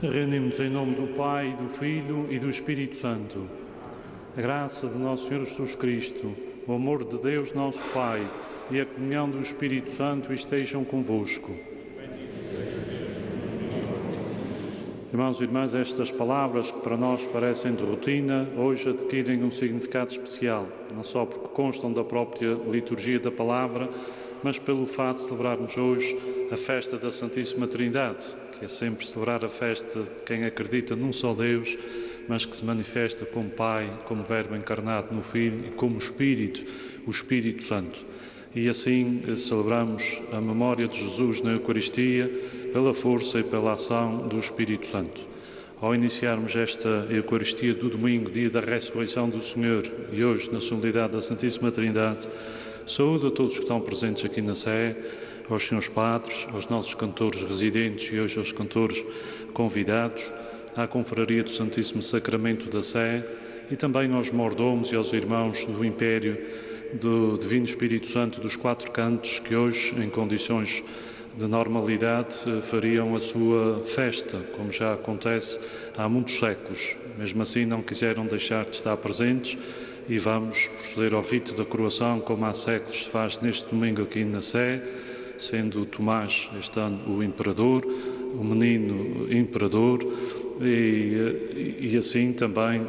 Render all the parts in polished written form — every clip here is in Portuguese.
Reunimos em nome do Pai, do Filho e do Espírito Santo. A graça de nosso Senhor Jesus Cristo, o amor de Deus nosso Pai e a comunhão do Espírito Santo estejam convosco. Irmãos e irmãs, estas palavras que para nós parecem de rotina, hoje adquirem um significado especial, não só porque constam da própria liturgia da palavra, mas pelo fato de celebrarmos hoje a festa da Santíssima Trindade, que é sempre celebrar a festa de quem acredita num só Deus, mas que se manifesta como Pai, como Verbo encarnado no Filho e como Espírito, o Espírito Santo. E assim celebramos a memória de Jesus na Eucaristia pela força e pela ação do Espírito Santo. Ao iniciarmos esta Eucaristia do domingo, dia da ressurreição do Senhor, e hoje na solenidade da Santíssima Trindade, saúdo a todos que estão presentes aqui na Sé, aos senhores padres, aos nossos cantores residentes e hoje aos cantores convidados, à Confraria do Santíssimo Sacramento da Sé e também aos mordomos e aos irmãos do Império do Divino Espírito Santo dos Quatro Cantos, que hoje, em condições de normalidade, fariam a sua festa, como já acontece há muitos séculos. Mesmo assim, não quiseram deixar de estar presentes e vamos proceder ao rito da coroação, como há séculos se faz neste domingo aqui na Sé, sendo Tomás, este ano, o imperador, o menino imperador, e assim também,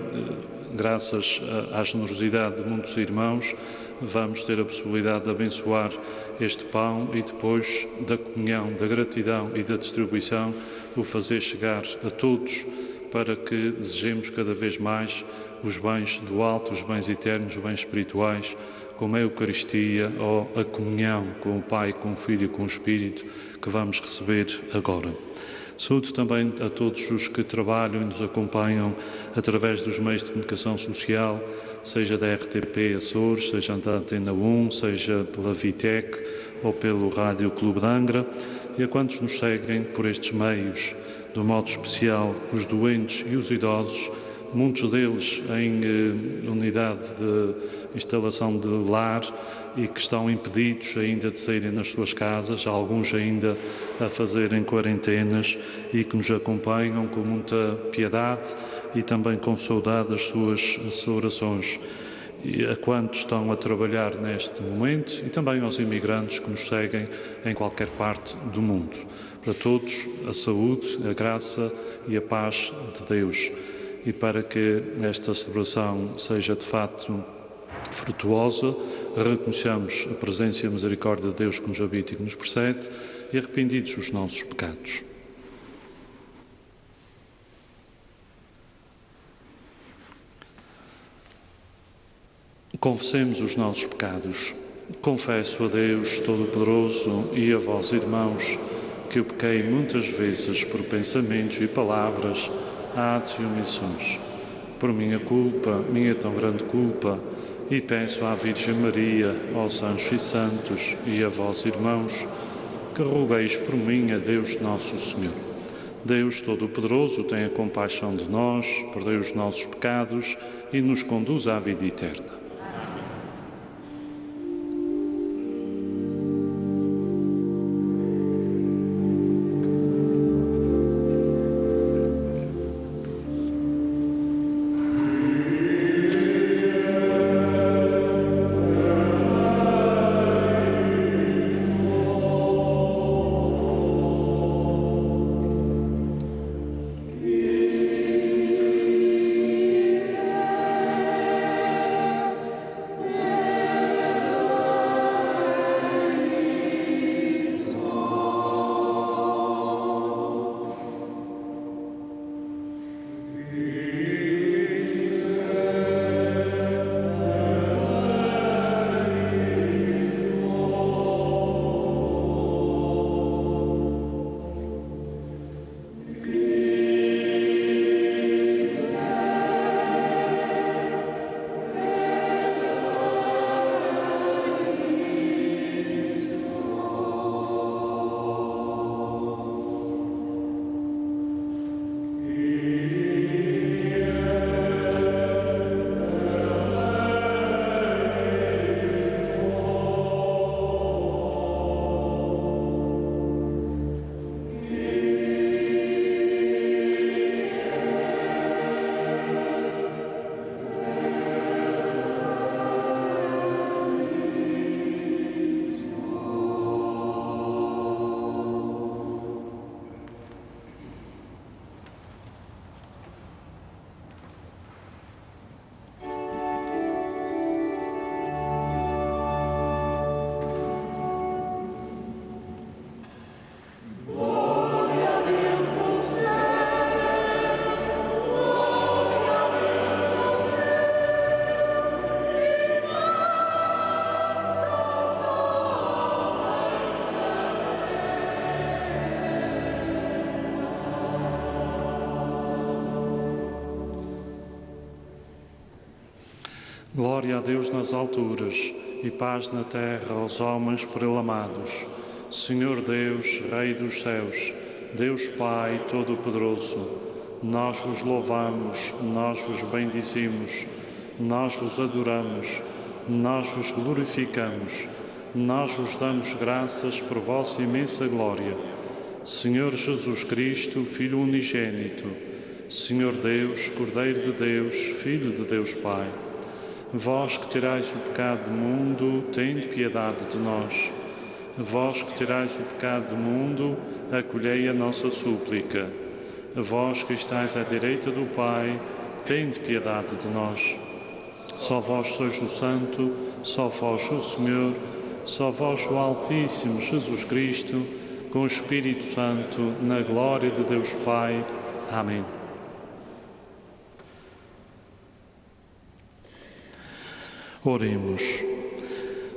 graças à generosidade de muitos irmãos, vamos ter a possibilidade de abençoar este pão e depois da comunhão, da gratidão e da distribuição, o fazer chegar a todos para que desejemos cada vez mais os bens do alto, os bens eternos, os bens espirituais, como a Eucaristia ou a comunhão com o Pai, com o Filho e com o Espírito que vamos receber agora. Saúdo também a todos os que trabalham e nos acompanham através dos meios de comunicação social, seja da RTP Açores, seja da Antena 1, seja pela Vitec ou pelo Rádio Clube de Angra, e a quantos nos seguem por estes meios, de um modo especial os doentes e os idosos, muitos deles em unidade de instalação de lar e que estão impedidos ainda de saírem das suas casas, alguns ainda a fazerem quarentenas e que nos acompanham com muita piedade e também com saudade das suas orações. E a quantos estão a trabalhar neste momento e também aos imigrantes que nos seguem em qualquer parte do mundo. Para todos, a saúde, a graça e a paz de Deus. E para que esta celebração seja de facto frutuosa, reconheçamos a presença e a misericórdia de Deus que nos habita e que nos precede e arrependidos os nossos pecados. Confessemos os nossos pecados. Confesso a Deus Todo-Poderoso e a vós, irmãos, que eu pequei muitas vezes por pensamentos e palavras, atos e omissões. Por minha culpa, minha tão grande culpa, e peço à Virgem Maria, aos anjos e santos e a vós, irmãos, que rogueis por mim a Deus Nosso Senhor. Deus Todo-Poderoso, tenha compaixão de nós, perdoe os nossos pecados e nos conduza à vida eterna. Glória a Deus nas alturas e paz na terra aos homens por ele amados. Senhor Deus, Rei dos céus, Deus Pai Todo-Poderoso, nós vos louvamos, nós vos bendizimos, nós vos adoramos, nós vos glorificamos, nós vos damos graças por vossa imensa glória. Senhor Jesus Cristo, Filho unigênito, Senhor Deus, Cordeiro de Deus, Filho de Deus Pai, vós que tirais o pecado do mundo, tende piedade de nós. Vós que tirais o pecado do mundo, acolhei a nossa súplica. Vós que estais à direita do Pai, tende piedade de nós. Só vós sois o Santo, só vós o Senhor, só vós o Altíssimo Jesus Cristo, com o Espírito Santo, na glória de Deus Pai. Amém. Oremos.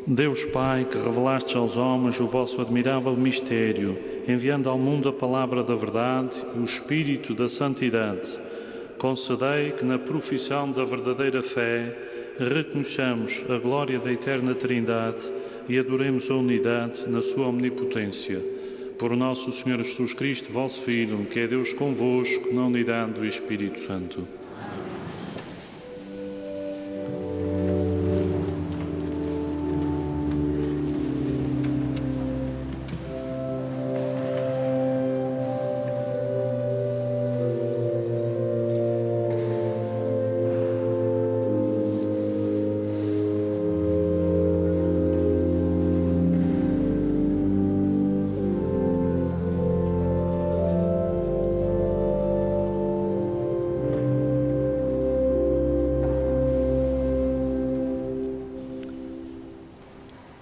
Deus Pai, que revelastes aos homens o vosso admirável mistério, enviando ao mundo a palavra da verdade e o Espírito da santidade, concedei que na profissão da verdadeira fé reconheçamos a glória da eterna Trindade e adoremos a unidade na sua omnipotência. Por nosso Senhor Jesus Cristo, vosso Filho, que é Deus convosco, na unidade do Espírito Santo.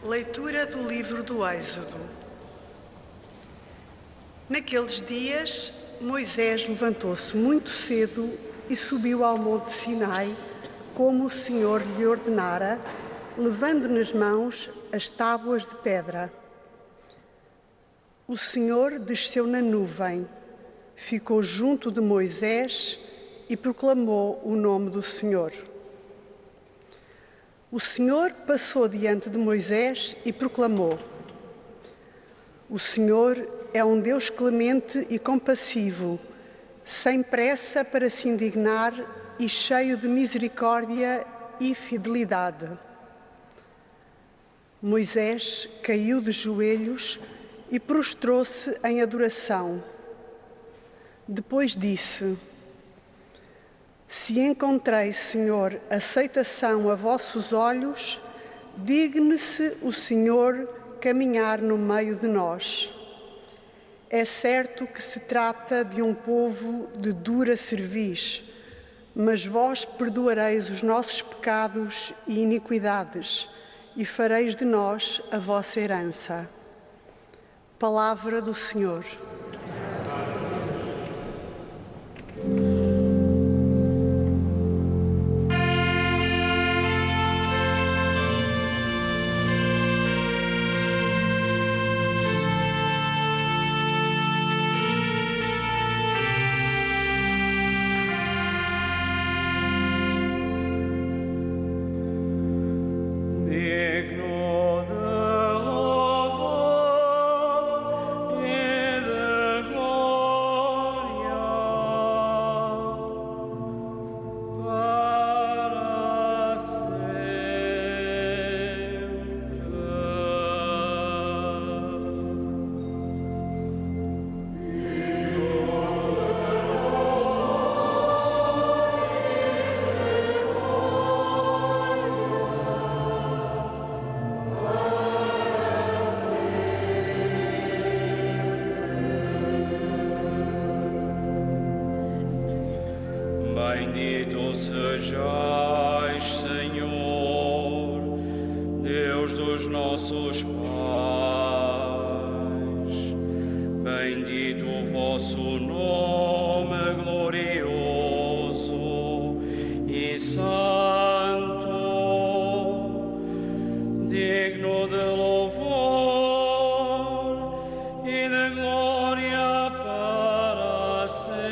Leitura do livro do Êxodo. Naqueles dias, Moisés levantou-se muito cedo e subiu ao monte Sinai, como o Senhor lhe ordenara, levando nas mãos as tábuas de pedra. O Senhor desceu na nuvem, ficou junto de Moisés e proclamou o nome do Senhor. O Senhor passou diante de Moisés e proclamou: O Senhor é um Deus clemente e compassivo, sem pressa para se indignar e cheio de misericórdia e fidelidade. Moisés caiu de joelhos e prostrou-se em adoração. Depois disse: Se encontrei, Senhor, aceitação a vossos olhos, digne-se o Senhor caminhar no meio de nós. É certo que se trata de um povo de dura cerviz, mas vós perdoareis os nossos pecados e iniquidades e fareis de nós a vossa herança. Palavra do Senhor. Bendito sejais, Senhor, Deus dos nossos pais. Bendito o vosso nome glorioso e santo, digno de louvor e de glória para sempre.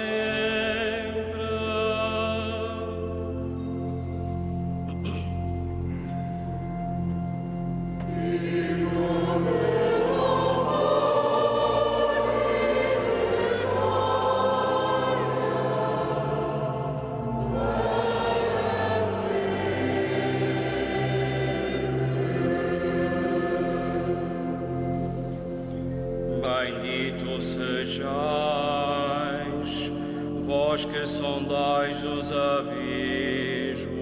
Bendito sejais, vós que sondais os abismos,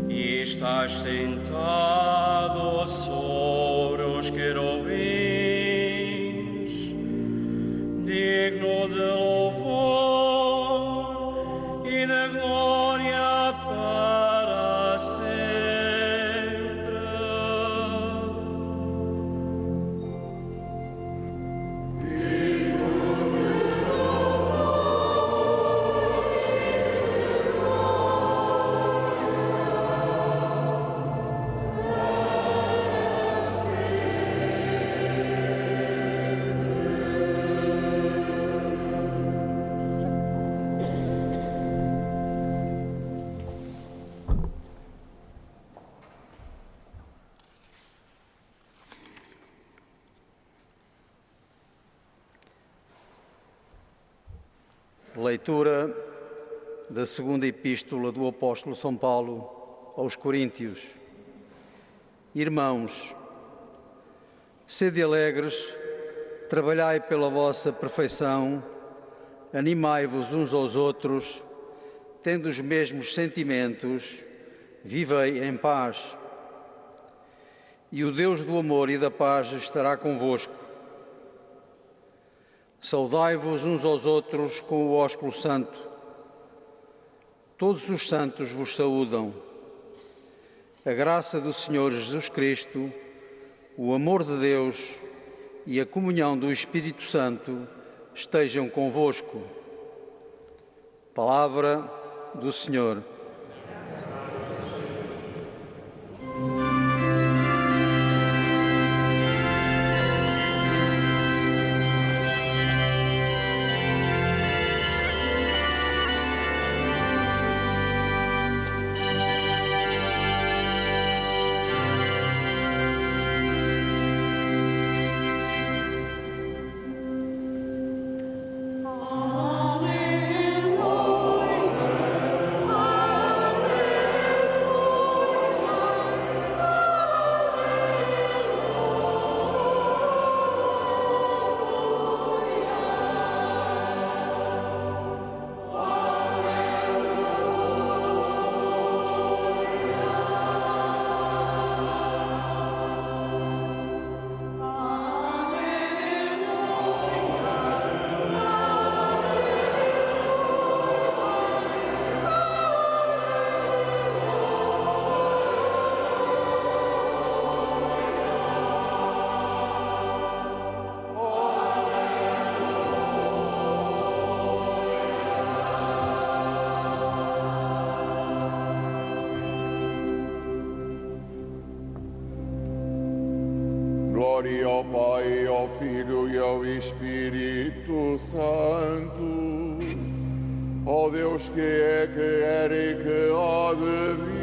e estáis sentado sobre os querubins, digno de louvor e de glória para sempre. Leitura da segunda epístola do apóstolo São Paulo aos Coríntios. Irmãos, sede alegres, trabalhai pela vossa perfeição, animai-vos uns aos outros, tendo os mesmos sentimentos, vivei em paz. E o Deus do amor e da paz estará convosco. Saudai-vos uns aos outros com o ósculo santo. Todos os santos vos saúdam. A graça do Senhor Jesus Cristo, o amor de Deus e a comunhão do Espírito Santo estejam convosco. Palavra do Senhor. Glória ao Pai, ao Filho e ao Espírito Santo, ó Deus que é, que era e que há de vir.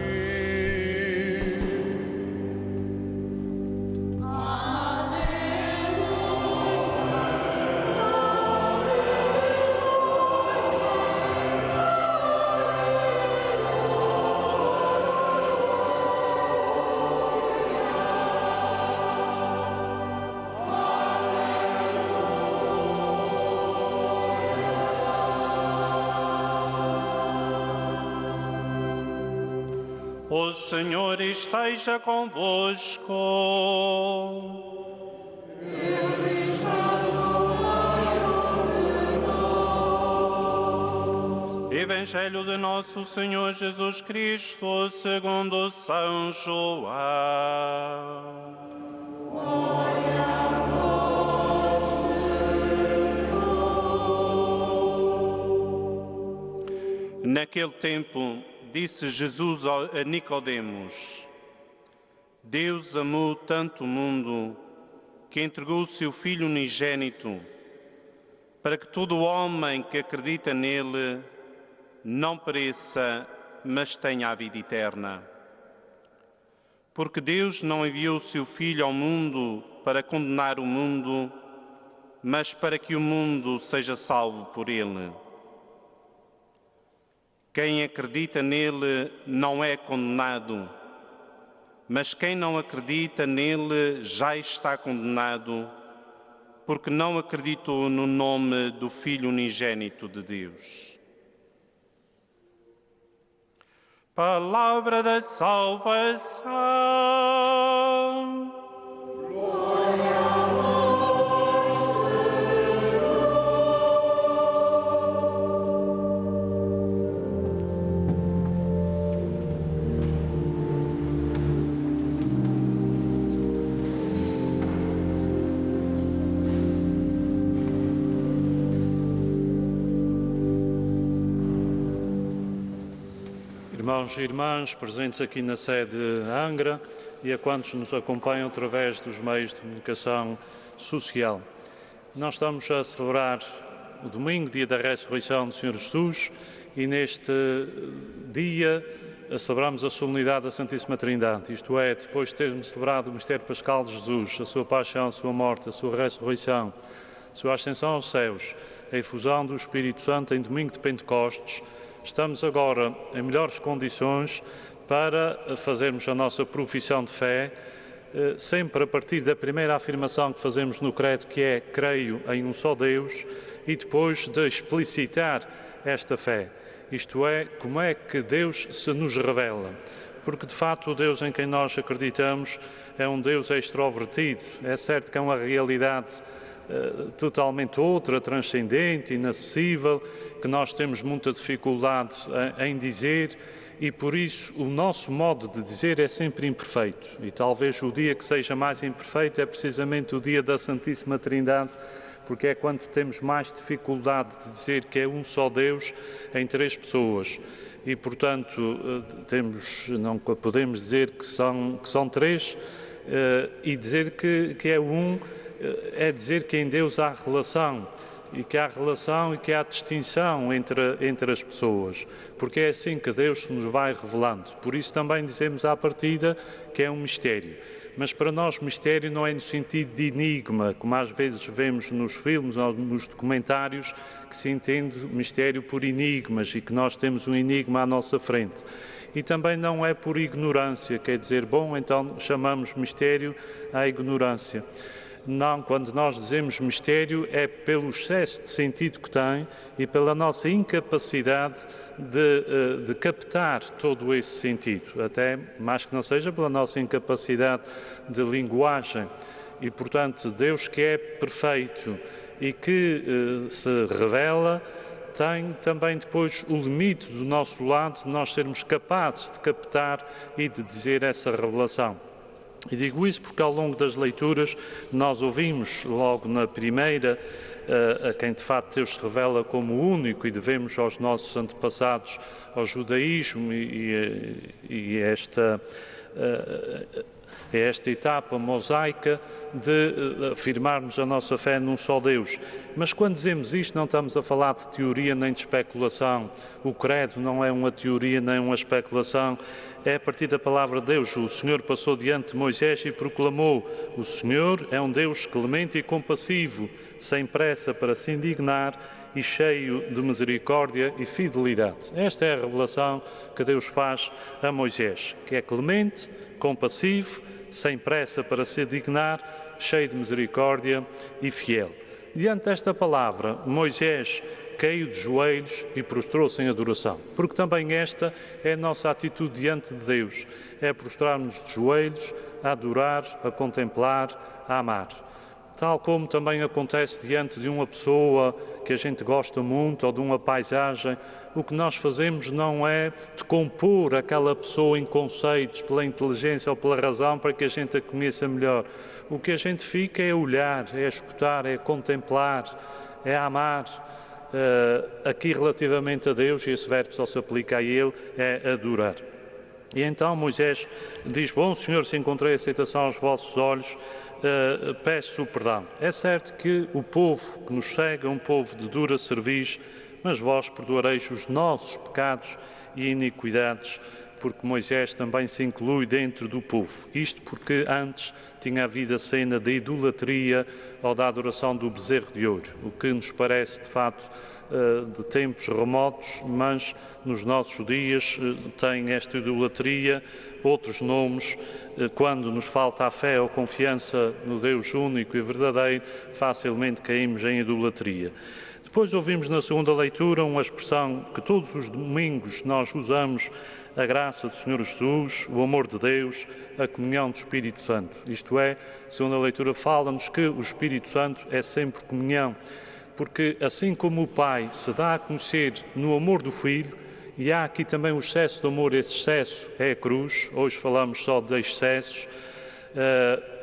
O Senhor esteja convosco. Ele está no meio de nós. Evangelho de nosso Senhor Jesus Cristo, segundo São João. Glória a vós, Senhor. Naquele tempo, disse Jesus a Nicodemos: Deus amou tanto o mundo que entregou o seu Filho unigênito, para que todo homem que acredita nele não pereça, mas tenha a vida eterna. Porque Deus não enviou o seu Filho ao mundo para condenar o mundo, mas para que o mundo seja salvo por ele. Quem acredita nele não é condenado, Mas quem não acredita nele já está condenado, porque não acreditou no nome do Filho unigênito de Deus. Palavra da salvação. Glória a vós, Irmãos e irmãs presentes aqui na sede de Angra e a quantos nos acompanham através dos meios de comunicação social. Nós estamos a celebrar o domingo, dia da ressurreição do Senhor Jesus, e neste dia celebramos a solenidade da Santíssima Trindade, isto é, depois de termos celebrado o mistério pascal de Jesus, a sua paixão, a sua morte, a sua ressurreição, a sua ascensão aos céus, a efusão do Espírito Santo em domingo de Pentecostes, estamos agora em melhores condições para fazermos a nossa profissão de fé, sempre a partir da primeira afirmação que fazemos no credo, que é creio em um só Deus, e depois de explicitar esta fé, isto é, como é que Deus se nos revela. Porque de facto o Deus em quem nós acreditamos é um Deus extrovertido, é certo que é uma realidade totalmente outra, transcendente, inacessível, que nós temos muita dificuldade em dizer, e por isso o nosso modo de dizer é sempre imperfeito, e talvez o dia que seja mais imperfeito é precisamente o dia da Santíssima Trindade, porque é quando temos mais dificuldade de dizer que é um só Deus em três pessoas, e portanto não podemos dizer que são três, e dizer que é um, é dizer que em Deus há relação, e que há relação e que há distinção entre as pessoas, porque é assim que Deus nos vai revelando. Por isso também dizemos à partida que é um mistério. Mas para nós mistério não é no sentido de enigma, como às vezes vemos nos filmes ou nos documentários, que se entende mistério por enigmas e que nós temos um enigma à nossa frente. E também não é por ignorância, quer dizer, bom, então chamamos mistério à ignorância. Não, quando nós dizemos mistério é pelo excesso de sentido que tem e pela nossa incapacidade de captar todo esse sentido, até mais que não seja pela nossa incapacidade de linguagem. E, portanto, Deus que é perfeito e que se revela, tem também depois o limite do nosso lado de nós sermos capazes de captar e de dizer essa revelação. E digo isso porque ao longo das leituras nós ouvimos logo na primeira a quem de facto Deus se revela como único e devemos aos nossos antepassados, ao judaísmo e esta etapa mosaica de afirmarmos a nossa fé num só Deus. Mas quando dizemos isto não estamos a falar de teoria nem de especulação. O credo não é uma teoria nem uma especulação, é a partir da palavra de Deus. O Senhor passou diante de Moisés e proclamou: o Senhor é um Deus clemente e compassivo, sem pressa para se indignar e cheio de misericórdia e fidelidade. Esta é a revelação que Deus faz a Moisés, que é clemente, compassivo, sem pressa para se dignar, cheio de misericórdia e fiel. Diante desta palavra, Moisés caiu de joelhos e prostrou-se em adoração, porque também esta é a nossa atitude diante de Deus, é prostrar-nos de joelhos, a adorar, a contemplar, a amar. Tal como também acontece diante de uma pessoa que a gente gosta muito ou de uma paisagem, o que nós fazemos não é de compor aquela pessoa em conceitos pela inteligência ou pela razão para que a gente a conheça melhor. O que a gente fica é olhar, é escutar, é contemplar, é amar. Aqui relativamente a Deus, e esse verbo só se aplica a Ele, é adorar. E então Moisés diz: bom Senhor, se encontrei aceitação aos vossos olhos, peço perdão. É certo que o povo que nos segue é um povo de dura cerviz, mas vós perdoareis os nossos pecados e iniquidades porque Moisés também se inclui dentro do povo. Isto porque antes tinha havido a cena da idolatria ou da adoração do bezerro de ouro, o que nos parece, de facto, de tempos remotos, mas nos nossos dias tem esta idolatria outros nomes. Quando nos falta a fé ou confiança no Deus único e verdadeiro, facilmente caímos em idolatria. Depois ouvimos na segunda leitura uma expressão que todos os domingos nós usamos: a graça do Senhor Jesus, o amor de Deus, a comunhão do Espírito Santo. Isto é, a segunda leitura fala-nos que o Espírito Santo é sempre comunhão, porque assim como o Pai se dá a conhecer no amor do Filho, e há aqui também o excesso de amor, esse excesso é a cruz, hoje falamos só de excessos,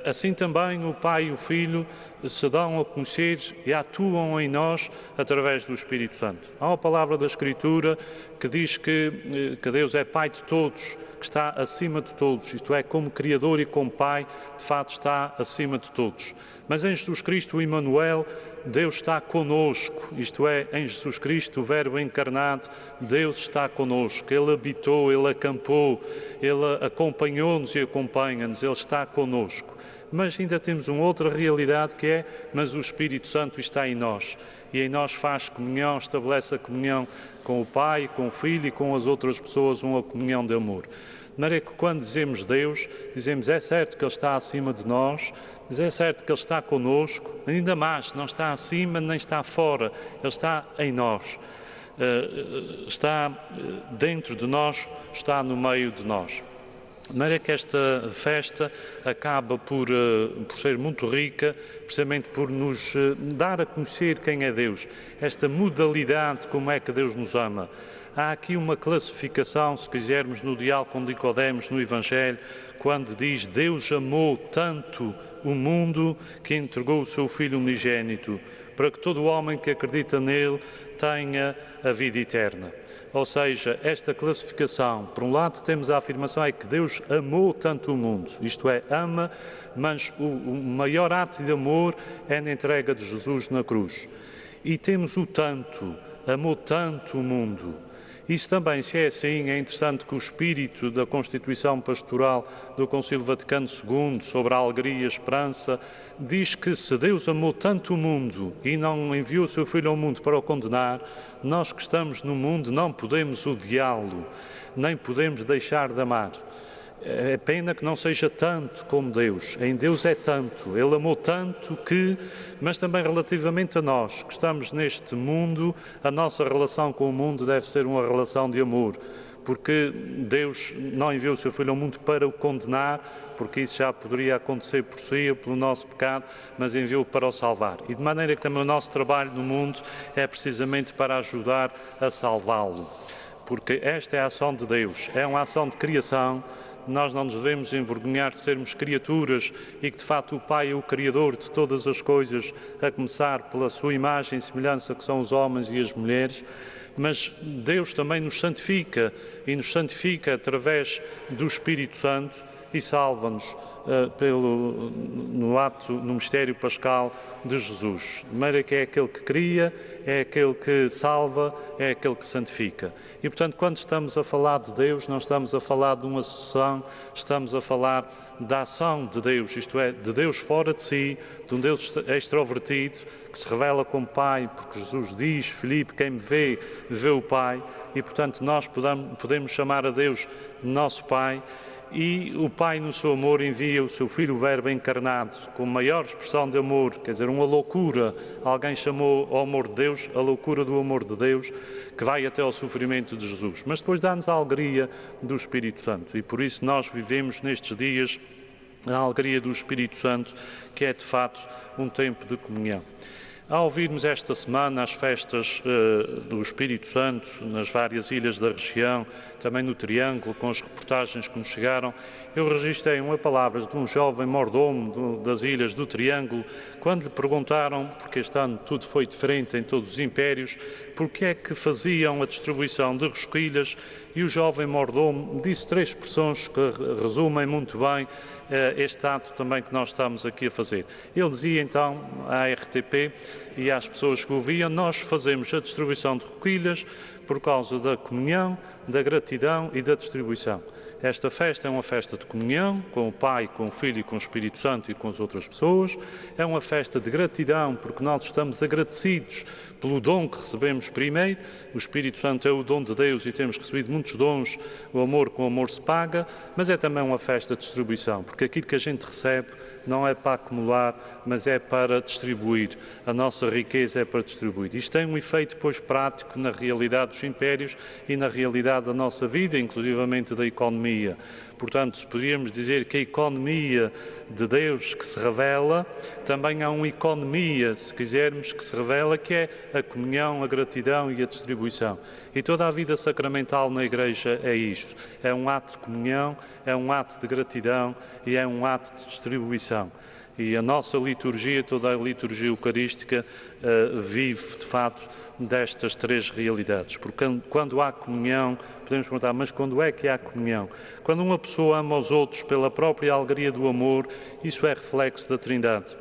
assim também o Pai e o Filho se dão a conhecer e atuam em nós através do Espírito Santo. Há uma palavra da Escritura que diz que Deus é Pai de todos, que está acima de todos, isto é, como Criador e como Pai, de fato está acima de todos. Mas em Jesus Cristo, o Emmanuel, Deus está conosco, isto é, em Jesus Cristo, o Verbo encarnado, Deus está conosco, Ele habitou, Ele acampou, Ele acompanhou-nos e acompanha-nos, Ele está conosco. Mas ainda temos uma outra realidade que é, mas o Espírito Santo está em nós, e em nós faz comunhão, estabelece a comunhão com o Pai, com o Filho e com as outras pessoas, uma comunhão de amor. De maneira que quando dizemos Deus, dizemos é certo que Ele está acima de nós, mas é certo que Ele está conosco, ainda mais, não está acima nem está fora, Ele está em nós, está dentro de nós, está no meio de nós. De maneira que esta festa acaba por ser muito rica, precisamente por nos dar a conhecer quem é Deus, esta modalidade, como é que Deus nos ama. Há aqui uma classificação, se quisermos, no diálogo com Nicodemos, no Evangelho, quando diz: Deus amou tanto o mundo que entregou o seu Filho unigênito, para que todo homem que acredita nele tenha a vida eterna. Ou seja, esta classificação, por um lado temos a afirmação é que Deus amou tanto o mundo, isto é, ama, mas o maior ato de amor é na entrega de Jesus na cruz. E temos o tanto, amou tanto o mundo. Isso também, se é assim, é interessante que o espírito da Constituição Pastoral do Concílio Vaticano II, sobre a alegria e a esperança, diz que se Deus amou tanto o mundo e não enviou o seu Filho ao mundo para o condenar, nós que estamos no mundo não podemos odiá-lo, nem podemos deixar de amar. É pena que não seja tanto como Deus. Em Deus é tanto. Ele amou tanto que, mas também relativamente a nós, que estamos neste mundo, a nossa relação com o mundo deve ser uma relação de amor. Porque Deus não enviou o seu Filho ao mundo para o condenar, porque isso já poderia acontecer por si, pelo nosso pecado, mas enviou-o para o salvar. E de maneira que também o nosso trabalho no mundo é precisamente para ajudar a salvá-lo. Porque esta é a ação de Deus, é uma ação de criação. Nós não nos devemos envergonhar de sermos criaturas e que, de facto, o Pai é o Criador de todas as coisas, a começar pela sua imagem e semelhança, que são os homens e as mulheres. Mas Deus também nos santifica, e nos através do Espírito Santo, e salva-nos no mistério pascal de Jesus. De maneira que é aquele que cria, é aquele que salva, é aquele que santifica. E, portanto, quando estamos a falar de Deus, não estamos a falar de uma sucessão, estamos a falar da ação de Deus, isto é, de Deus fora de si, de um Deus extrovertido, que se revela como Pai, porque Jesus diz: Filipe, quem me vê, vê o Pai. E, portanto, nós podemos chamar a Deus nosso Pai. E o Pai, no seu amor, envia o seu Filho, o Verbo encarnado, com maior expressão de amor, quer dizer, uma loucura. Alguém chamou ao amor de Deus a loucura do amor de Deus, que vai até ao sofrimento de Jesus. Mas depois dá-nos a alegria do Espírito Santo. E por isso nós vivemos nestes dias a alegria do Espírito Santo, que é de facto um tempo de comunhão. Ao ouvirmos esta semana as festas do Espírito Santo nas várias ilhas da região, também no Triângulo, com as reportagens que nos chegaram, eu registrei uma palavra de um jovem mordomo das ilhas do Triângulo, quando lhe perguntaram, porque este ano tudo foi diferente em todos os impérios, porque é que faziam a distribuição de rosquilhas e o jovem mordomo disse 3 expressões que resumem muito bem este ato também que nós estamos aqui a fazer. Ele dizia então à RTP e às pessoas que o ouviam: nós fazemos a distribuição de rosquilhas por causa da comunhão, da gratidão e da distribuição. Esta festa é uma festa de comunhão com o Pai, com o Filho e com o Espírito Santo e com as outras pessoas. É uma festa de gratidão porque nós estamos agradecidos pelo dom que recebemos primeiro. O Espírito Santo é o dom de Deus e temos recebido muitos dons. O amor com o amor se paga, mas é também uma festa de distribuição, porque aquilo que a gente recebe não é para acumular, mas é para distribuir. A nossa riqueza é para distribuir. Isto tem um efeito depois prático na realidade dos impérios e na realidade da nossa vida, inclusivamente da economia. Portanto, poderíamos dizer que a economia de Deus que se revela, também há uma economia, se quisermos, que se revela, que é a comunhão, a gratidão e a distribuição. E toda a vida sacramental na Igreja é isto. É um ato de comunhão, é um ato de gratidão e é um ato de distribuição. E a nossa liturgia, toda a liturgia eucarística, vive, de facto, destas 3 realidades. Porque quando há comunhão, podemos perguntar, mas quando é que há comunhão? Quando uma pessoa ama os outros pela própria alegria do amor, isso é reflexo da Trindade.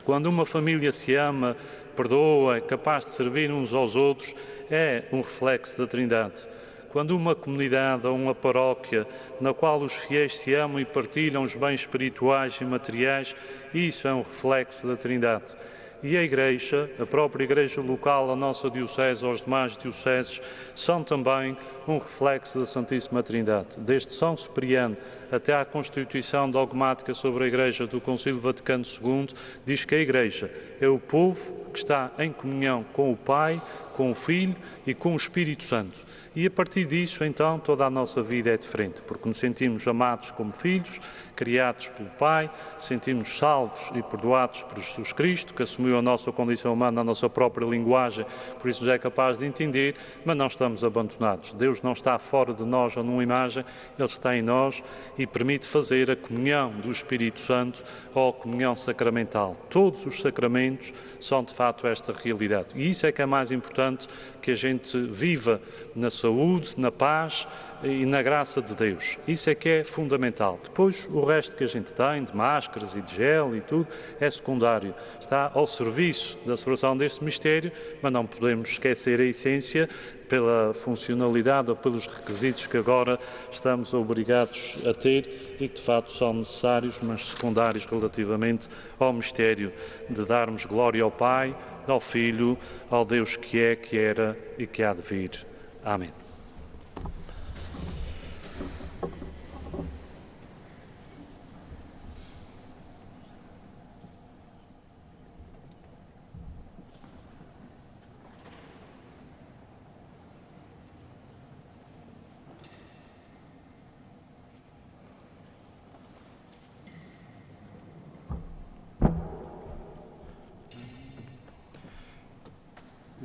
Quando uma família se ama, perdoa, é capaz de servir uns aos outros, é um reflexo da Trindade. Quando uma comunidade ou uma paróquia na qual os fiéis se amam e partilham os bens espirituais e materiais, isso é um reflexo da Trindade. E a Igreja, a própria Igreja local, a nossa Diocese, aos demais dioceses, são também um reflexo da Santíssima Trindade. Desde São Cipriano até à Constituição dogmática sobre a Igreja do Concílio Vaticano II, diz que a Igreja é o povo que está em comunhão com o Pai, com o Filho e com o Espírito Santo. E a partir disso, então, toda a nossa vida é diferente, porque nos sentimos amados como filhos, criados pelo Pai, sentimos salvos e perdoados por Jesus Cristo, que assumiu a nossa condição humana, a nossa própria linguagem, por isso nos é capaz de entender, mas não estamos abandonados. Deus não está fora de nós ou numa imagem, Ele está em nós e permite fazer a comunhão do Espírito Santo ou a comunhão sacramental. Todos os sacramentos são, de facto, esta realidade. E isso é que é mais importante, que a gente viva na saúde, na paz e na graça de Deus. Isso é que é fundamental. Depois, o resto que a gente tem, de máscaras e de gel e tudo, é secundário. Está ao serviço da celebração deste mistério, mas não podemos esquecer a essência pela funcionalidade ou pelos requisitos que agora estamos obrigados a ter e que, de facto, são necessários, mas secundários relativamente ao mistério de darmos glória ao Pai, ao Filho, ao Deus que é, que era e que há de vir. Amém.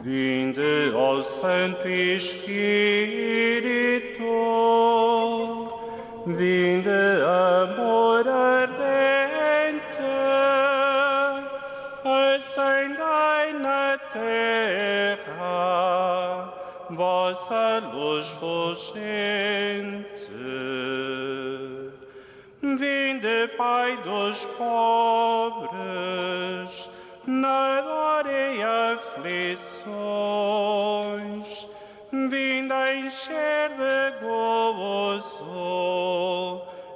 Vinde, ó Santo Espírito, vinde, amor ardente, acendei na terra vossa luz fulgente. Vinde, Pai dos pobres, na dor e aflições, vinde a encher de gozo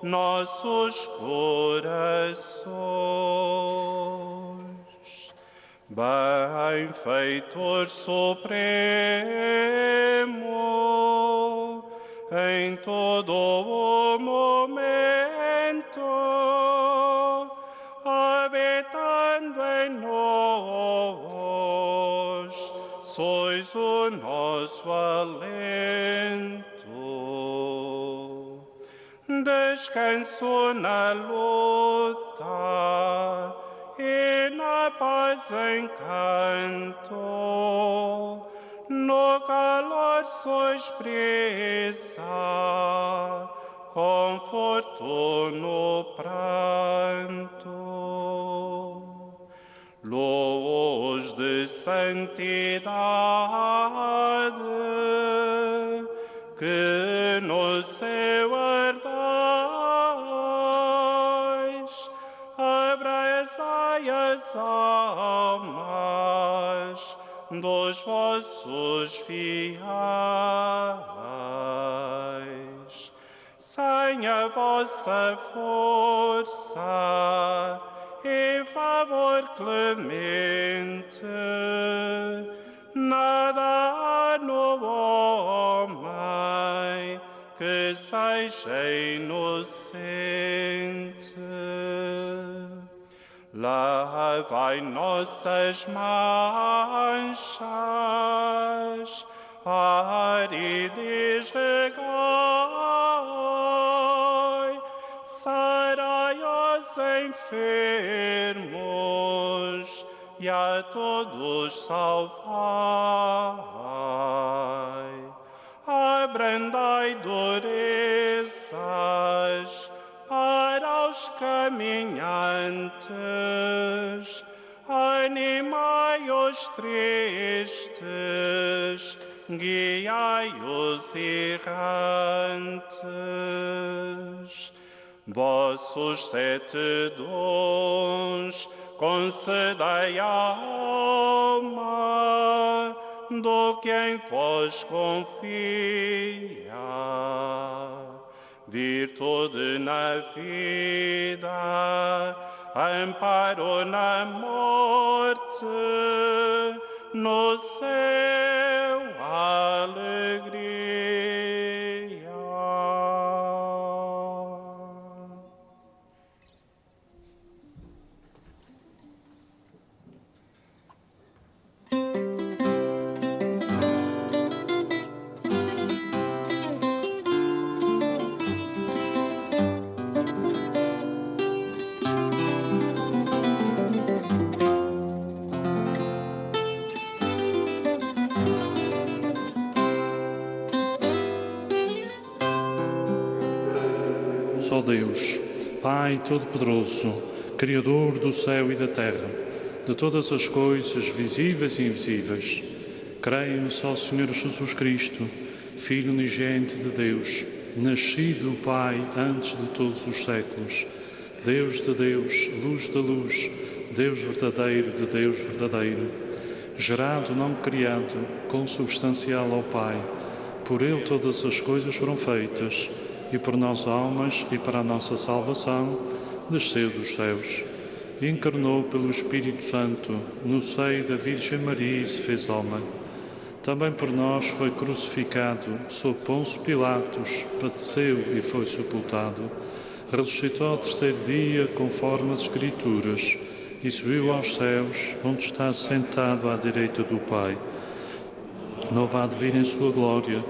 nossos corações. Benfeitor supremo, em todo o momento, habitando em nós, sois o nosso alento. Descanso na luta e na paz encanto, no calor sois brisa, conforto no pranto. Luz de de santidade, que no céu ardais, abrasai as almas dos vossos fiéis. Sem a vossa força e favor clemente, nada há no homem que seja inocente. Lavai nossas manchas, aridez regai, sarai os enfermos e a todos salvai. Abrandai durezas para os caminhantes, animai os tristes, guiai os errantes. Vossos 7 dons concedei à alma do que em vos confia. Virtude na vida, amparo na morte, no céu alegria. Ó Deus, Pai Todo-Poderoso, Criador do céu e da terra, de todas as coisas visíveis e invisíveis, creio só Senhor Jesus Cristo, Filho unigênito de Deus, nascido Pai antes de todos os séculos, Deus de Deus, luz da luz, Deus verdadeiro de Deus verdadeiro, gerado, não criado, consubstancial ao Pai, por Ele todas as coisas foram feitas, e por nós almas e para a nossa salvação, desceu dos céus. Encarnou pelo Espírito Santo no seio da Virgem Maria e se fez homem. Também por nós foi crucificado sob Pôncio Pilatos, padeceu e foi sepultado. Ressuscitou ao terceiro dia, conforme as Escrituras, e subiu aos céus, onde está sentado à direita do Pai. Não há de vir em sua glória,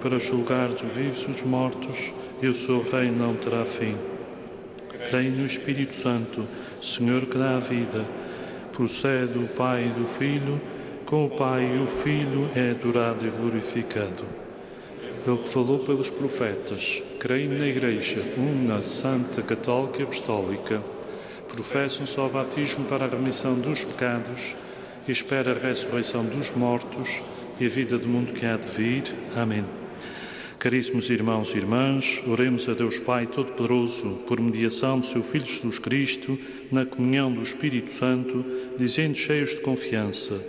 para julgar os vivos e os mortos, e o seu reino não terá fim. Creio no Espírito Santo, Senhor que dá a vida, procede do Pai e do Filho, com o Pai e o Filho é adorado e glorificado. Ele que falou pelos profetas, creio na Igreja, una, santa, católica e apostólica, professo um só batismo para a remissão dos pecados e espero a ressurreição dos mortos e a vida do mundo que há de vir. Amém. Caríssimos irmãos e irmãs, oremos a Deus Pai Todo-Poderoso, por mediação do seu Filho Jesus Cristo, na comunhão do Espírito Santo, dizendo cheios de confiança: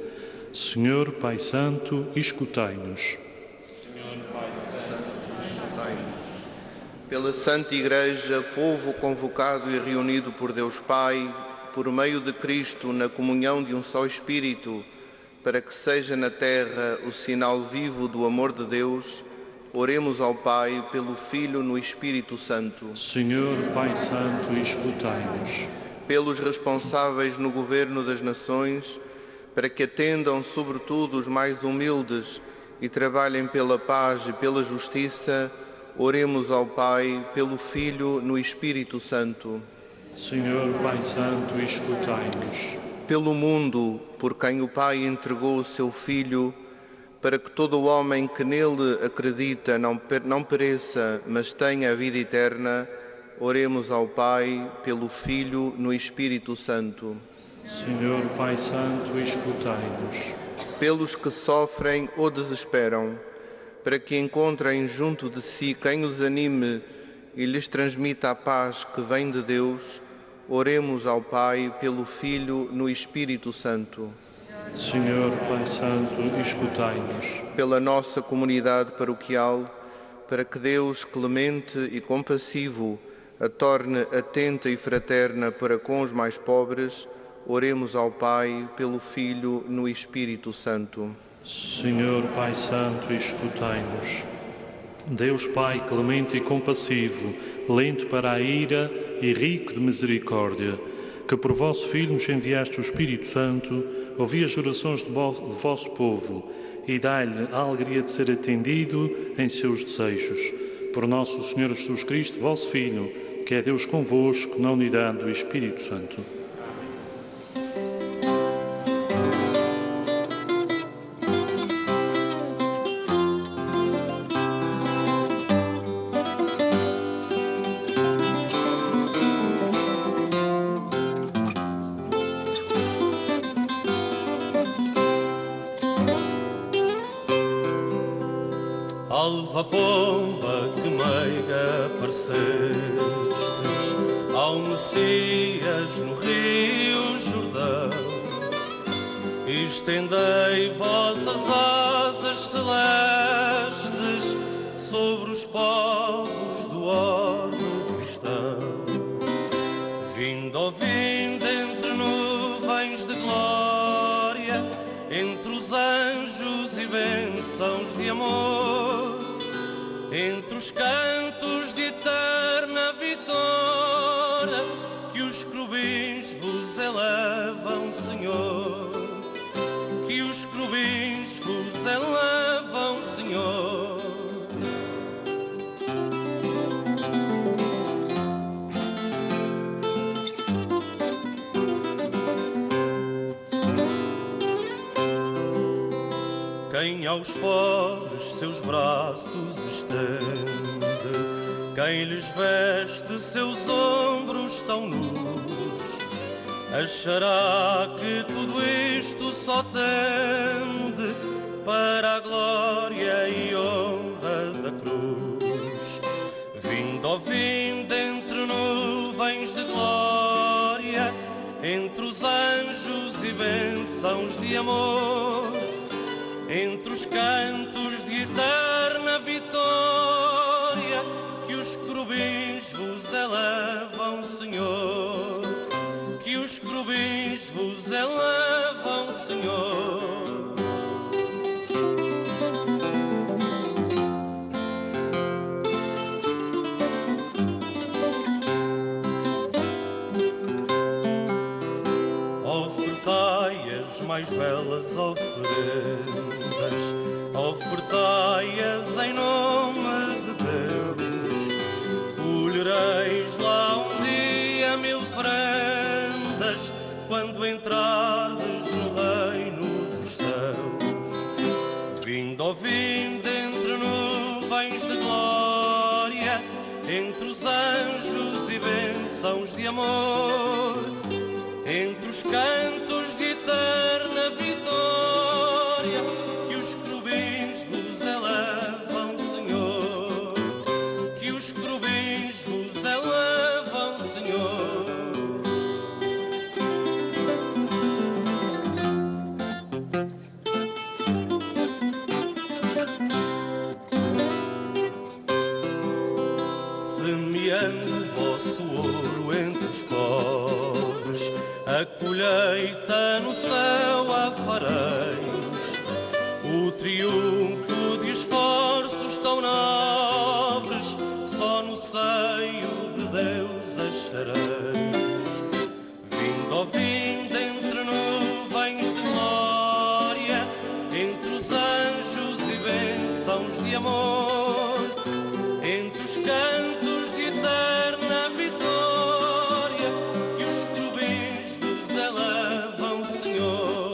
Senhor Pai Santo, escutai-nos. Senhor Pai Santo, escutai-nos. Pela Santa Igreja, povo convocado e reunido por Deus Pai, por meio de Cristo, na comunhão de um só Espírito, para que seja na terra o sinal vivo do amor de Deus, oremos ao Pai pelo Filho no Espírito Santo. Senhor Pai Santo, escutai-nos. Pelos responsáveis no governo das nações, para que atendam sobretudo os mais humildes e trabalhem pela paz e pela justiça, oremos ao Pai pelo Filho no Espírito Santo. Senhor Pai Santo, escutai-nos. Pelo mundo, por quem o Pai entregou o seu Filho, para que todo o homem que nele acredita não pereça, mas tenha a vida eterna, oremos ao Pai pelo Filho no Espírito Santo. Senhor Pai Santo, escutai-nos. Pelos que sofrem ou desesperam, para que encontrem junto de si quem os anime e lhes transmita a paz que vem de Deus, oremos ao Pai pelo Filho no Espírito Santo. Senhor Pai Santo, escutai-nos. Pela nossa comunidade paroquial, para que Deus, clemente e compassivo, a torne atenta e fraterna para com os mais pobres, oremos ao Pai pelo Filho no Espírito Santo. Senhor Pai Santo, escutai-nos. Deus Pai clemente e compassivo, lento para a ira e rico de misericórdia, que por vosso Filho nos enviaste o Espírito Santo, ouvi as orações de vosso povo e dai-lhe a alegria de ser atendido em seus desejos. Por nosso Senhor Jesus Cristo, vosso Filho, que é Deus convosco, na unidade do Espírito Santo. Alva pomba que meiga parecestes ao Messias no Rio Jordão, estendei vossas asas celestes sobre os povos do orbe cristão. Vindo, ó vindo entre nuvens de glória, entre os anjos e bênçãos de amor, entre os cantos de eterna vitória, que os querubins vos elevam, Senhor, que os querubins vos elevam, Senhor. Quem aos pobres seus braços estende, quem lhes veste seus ombros tão nus, achará que tudo isto só tende para a glória e honra da cruz. Vindo, ó vindo entre nuvens de glória, entre os anjos e bênçãos de amor, entre os cantos de eterna vitória, que os querubins vos elevam, Senhor, que os querubins vos elevam, Senhor. Ofertai as mais belas oferendas, ofertai-as em nome de Deus. Colhereis lá um dia 1000 prendas, quando entrardes no reino dos céus. Vindo, ó vindo entre nuvens de glória, entre os anjos e bênçãos de amor, entre os cantos de eterna vitória, que os querubins vos elevam, Senhor, que os querubins vos elevam, Senhor. Semeando vosso ouro entre os pobres, a colheita no céu a fareis, o triunfo de esforços tão nobres, só no seio de Deus achareis. Vindo, ó vindo entre nuvens de glória, entre os anjos e bênçãos de amor, entre os cantos de eterna vitória, que os querubins vos elevam, Senhor,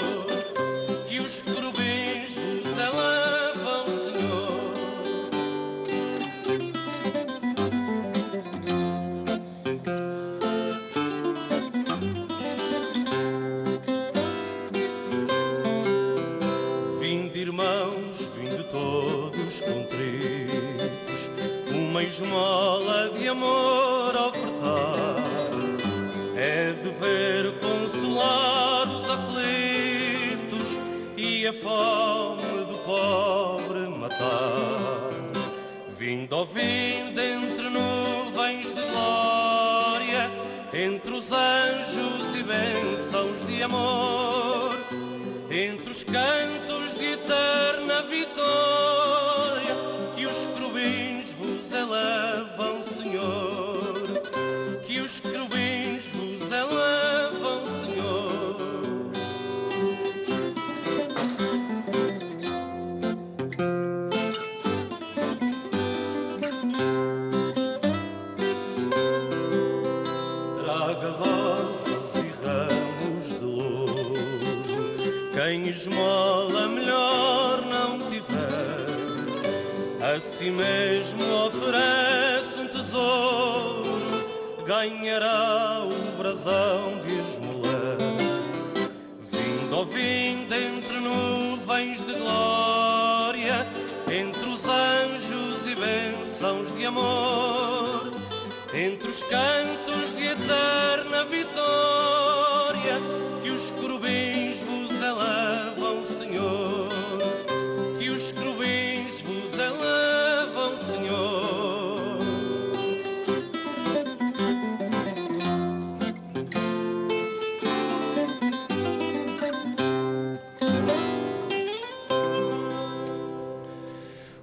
que os querubins vos elevam, Senhor. e a fome do pobre matar. Vindo, ó vindo, entre nuvens de glória, entre os anjos e bênçãos de amor, entre os cantos de eterna vitória, que os querubins vos elevam, Senhor, que os querubins vos elevam, Senhor. Traga rosas e ramos de ouro, quem esmola melhor não tiver, a si mesmo oferece um tesouro, ganhará o brasão de esmolar. Vindo, ó vindo, entre nuvens de glória, entre os anjos e bênçãos de amor, entre os cantos de eterna vitória, que os querubins vos elevam, Senhor, que os querubins vos elevam, Senhor.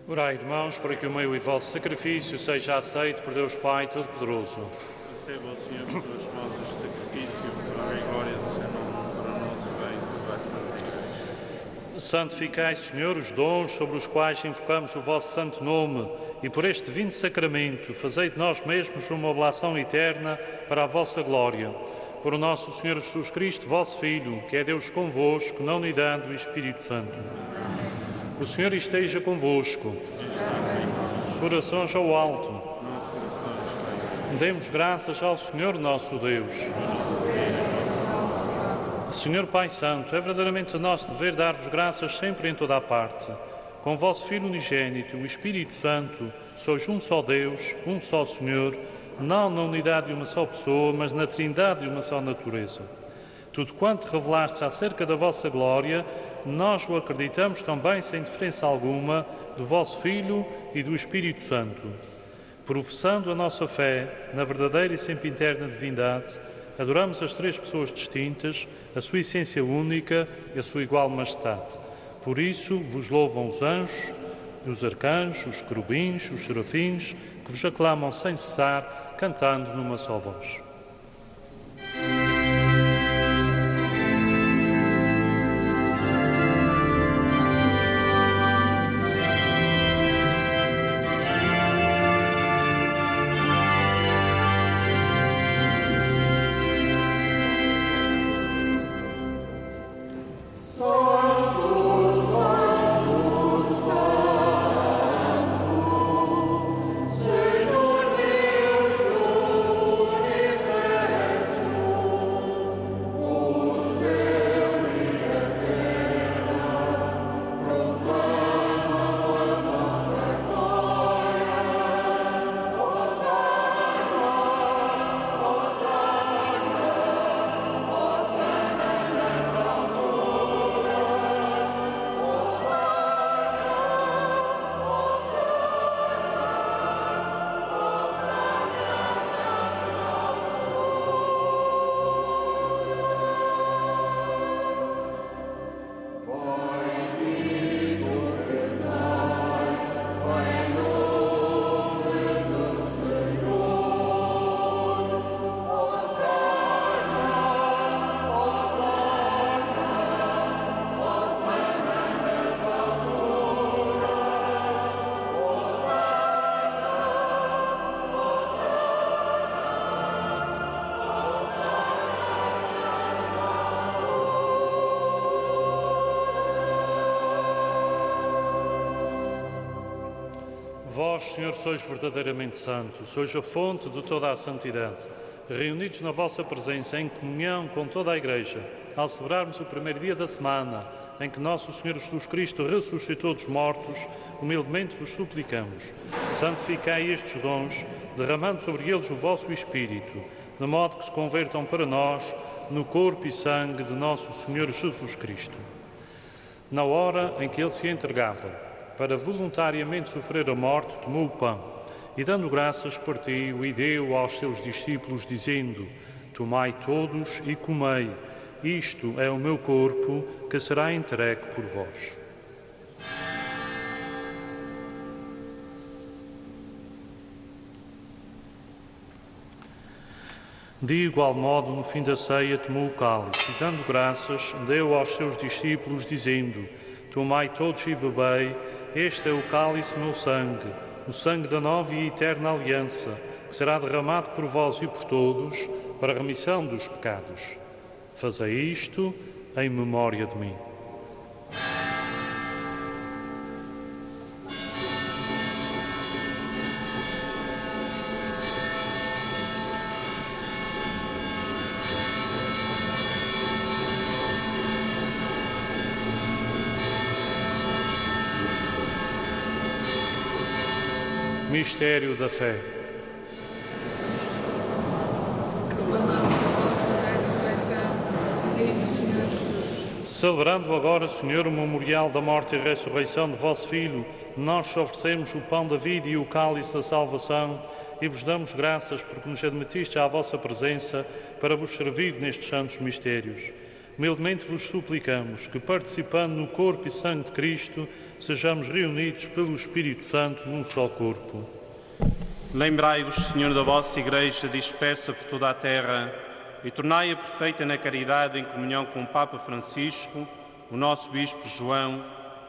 Orai, irmãos, para que o meu e vosso sacrifício seja aceito por Deus Pai Todo-Poderoso. Receba o Senhor de tuas mãos este sacrifício, para a glória do seu nome, para o nosso bem e da Santa Igreja. Santificai, Senhor, os dons sobre os quais invocamos o vosso santo nome, e por este divino sacramento fazei de nós mesmos uma oblação eterna para a vossa glória. Por o nosso Senhor Jesus Cristo, vosso Filho, que é Deus convosco, na unidade do Espírito Santo. O Senhor esteja convosco. Corações ao alto. Demos graças ao Senhor nosso Deus. Senhor Pai Santo, é verdadeiramente nosso dever dar-vos graças sempre em toda a parte. Com vosso Filho unigênito, o Espírito Santo, sois um só Deus, um só Senhor, não na unidade de uma só pessoa, mas na trindade de uma só natureza. Tudo quanto revelaste acerca da vossa glória, nós o acreditamos também, sem diferença alguma, do vosso Filho e do Espírito Santo. Professando a nossa fé na verdadeira e sempre eterna divindade, adoramos as três pessoas distintas, a sua essência única e a sua igual majestade. Por isso vos louvam os anjos, os arcanjos, os querubins, os serafins, que vos aclamam sem cessar, cantando numa só voz. Vós, Senhor, sois verdadeiramente santo, sois a fonte de toda a santidade. Reunidos na vossa presença, em comunhão com toda a Igreja, ao celebrarmos o primeiro dia da semana, em que nosso Senhor Jesus Cristo ressuscitou dos mortos, humildemente vos suplicamos. Santificai estes dons, derramando sobre eles o vosso Espírito, de modo que se convertam para nós no corpo e sangue de nosso Senhor Jesus Cristo. Na hora em que ele se entregava para voluntariamente sofrer a morte, tomou o pão e, dando graças, partiu e deu aos seus discípulos, dizendo: Tomai todos e comei, isto é o meu corpo que será entregue por vós. De igual modo, no fim da ceia, tomou o cálice e, dando graças, deu aos seus discípulos, dizendo: Tomai todos e bebei, este é o cálice meu sangue, o sangue da nova e eterna aliança, que será derramado por vós e por todos, para a remissão dos pecados. Fazei isto em memória de mim. Mistério da fé. Celebrando agora, Senhor, o memorial da morte e ressurreição de vosso Filho, nós oferecemos o pão da vida e o cálice da salvação e vos damos graças porque nos admitiste à vossa presença para vos servir nestes santos mistérios. Humildemente vos suplicamos que, participando no corpo e sangue de Cristo, sejamos reunidos pelo Espírito Santo num só corpo. Lembrai-vos, Senhor, da vossa Igreja dispersa por toda a terra e tornai-a perfeita na caridade em comunhão com o Papa Francisco, o nosso Bispo João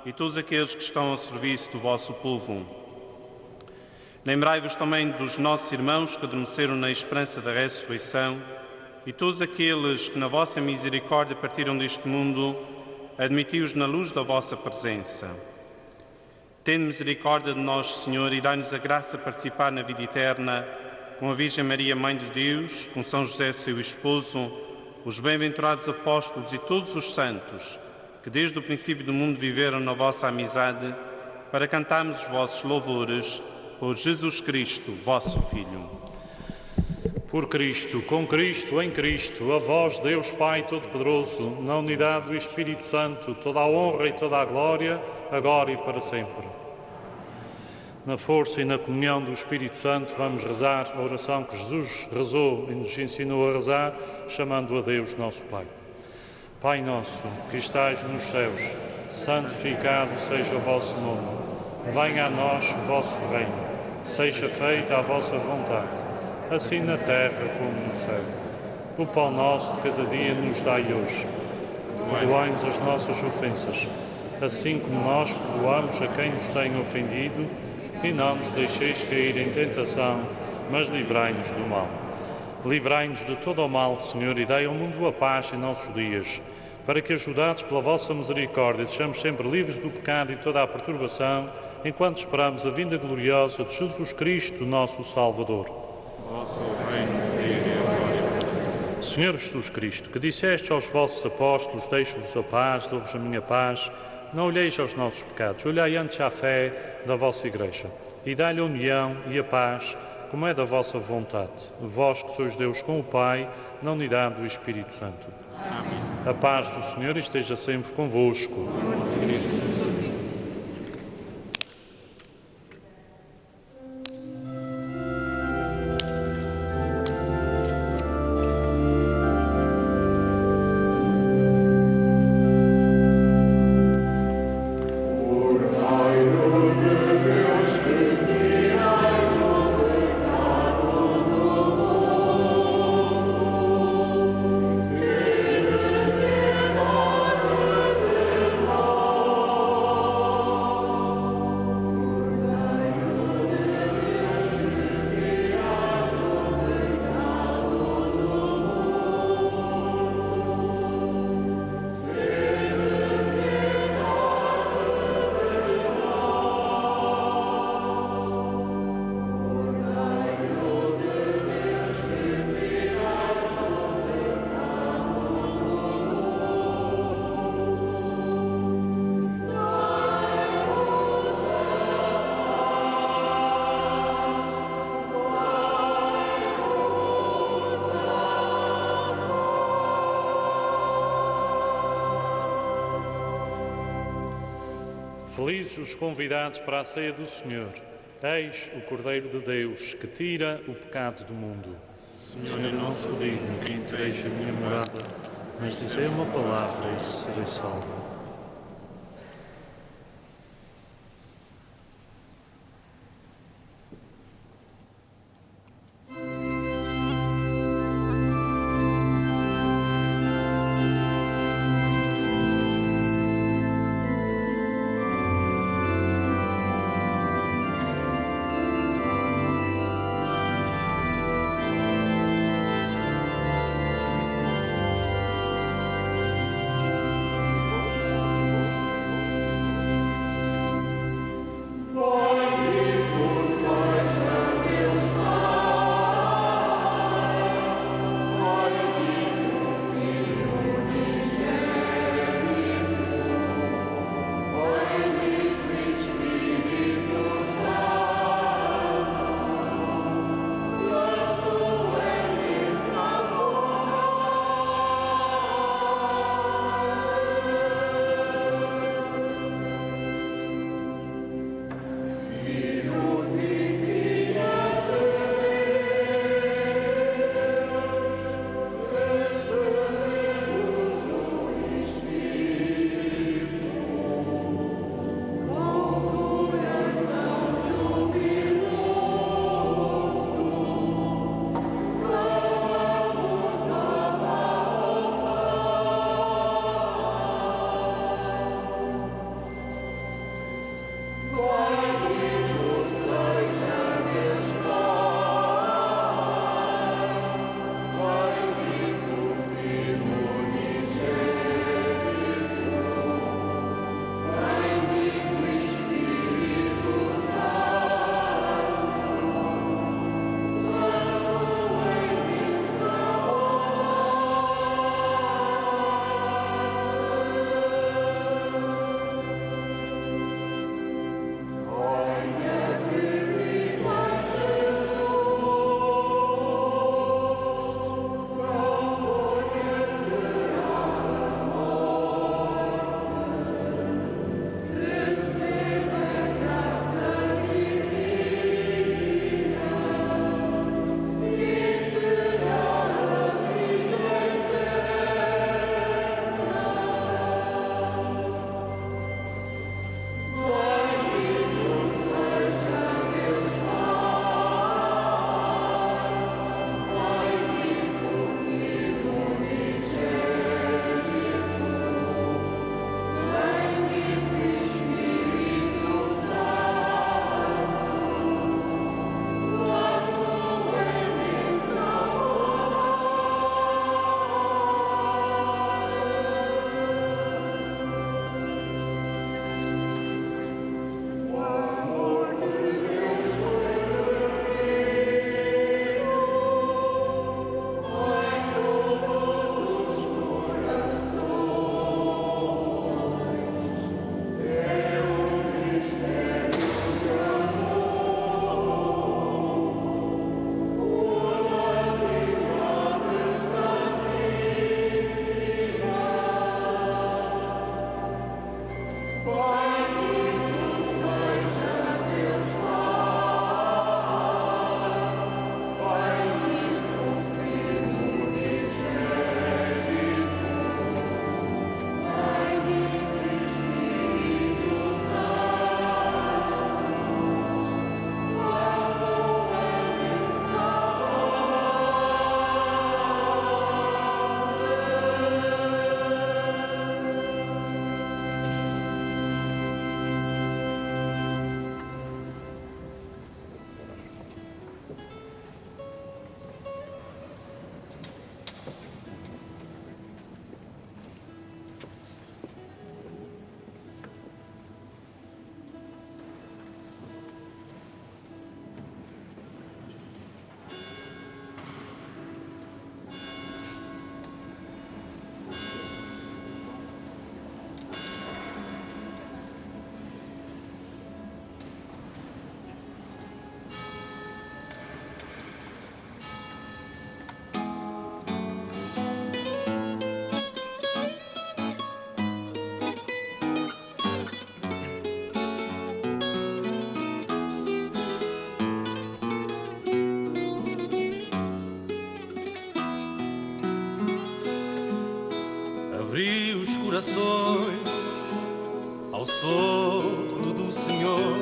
e todos aqueles que estão ao serviço do vosso povo. Lembrai-vos também dos nossos irmãos que adormeceram na esperança da ressurreição e todos aqueles que na vossa misericórdia partiram deste mundo, admiti-os na luz da vossa presença. Tende misericórdia de nós, Senhor, e dai-nos a graça de participar na vida eterna com a Virgem Maria, Mãe de Deus, com São José, seu esposo, os bem-aventurados apóstolos e todos os santos que desde o princípio do mundo viveram na vossa amizade, para cantarmos os vossos louvores por Jesus Cristo, vosso Filho. Por Cristo, com Cristo, em Cristo, a vós, Deus Pai Todo-Poderoso, na unidade do Espírito Santo, toda a honra e toda a glória, agora e para sempre. Na força e na comunhão do Espírito Santo, vamos rezar a oração que Jesus rezou e nos ensinou a rezar, chamando a Deus nosso Pai. Pai nosso, que estais nos céus, santificado seja o vosso nome. Venha a nós o vosso reino. Seja feita a vossa vontade, assim na terra como no céu. O pão nosso de cada dia nos dai hoje. Perdoai-nos as nossas ofensas, assim como nós perdoamos a quem nos tem ofendido, e não nos deixeis cair em tentação, mas livrai-nos do mal. Livrai-nos de todo o mal, Senhor, e dai ao mundo a paz em nossos dias, para que, ajudados pela vossa misericórdia, sejamos sempre livres do pecado e toda a perturbação, enquanto esperamos a vinda gloriosa de Jesus Cristo, nosso Salvador. Vosso reino, e a glória. Senhor Jesus Cristo, que disseste aos vossos apóstolos: deixo-vos a paz, dou-vos a minha paz, não olheis aos nossos pecados, olhai antes à fé da vossa Igreja, e dai-lhe a união e a paz, como é da vossa vontade, vós que sois Deus com o Pai, na unidade do Espírito Santo. Amém. A paz do Senhor esteja sempre convosco. Felizes os convidados para a ceia do Senhor. Eis o Cordeiro de Deus, que tira o pecado do mundo. Senhor, eu não sou digno que entreis a minha morada, mas dizei uma palavra e serei salvo. abri os corações ao sopro do Senhor,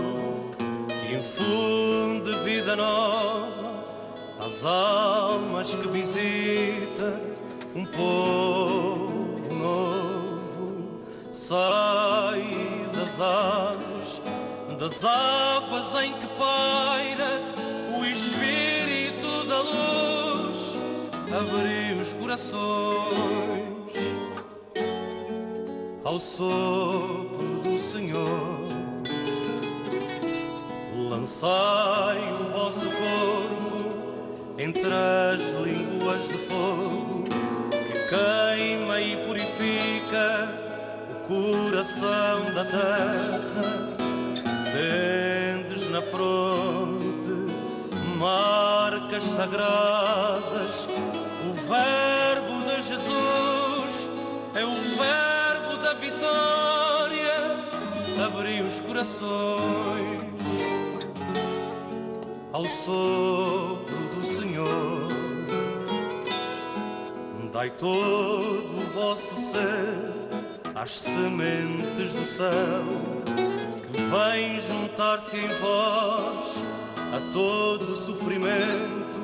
que infunde vida nova às almas que visita um povo novo. Sai das águas em que paira o Espírito da luz, abri os corações ao sopro do Senhor. Lançai o vosso corpo entre as línguas de fogo, que queima e purifica o coração da terra. Tendes na fronte marcas sagradas, o verbo de Jesus é o verbo da vitória. Abri os corações ao sopro do Senhor. Dai todo o vosso ser às sementes do céu, que vem juntar-se em vós a todo o sofrimento.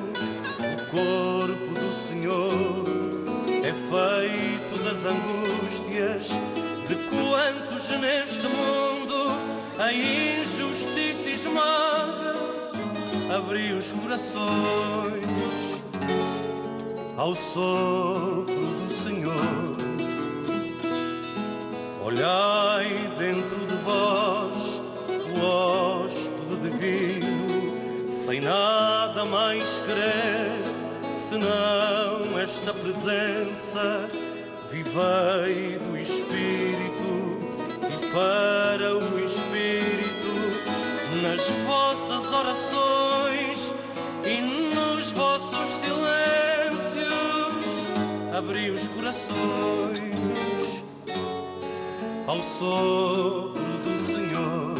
O corpo do Senhor é feito das angústias de quantos neste mundo a injustiça esmaga. Abri os corações ao sopro do Senhor. Olhai dentro de vós o hóspede divino, sem nada mais querer senão esta presença. Vivei do Espírito e para o Espírito, nas vossas orações e nos vossos silêncios. Abri os corações ao sopro do Senhor.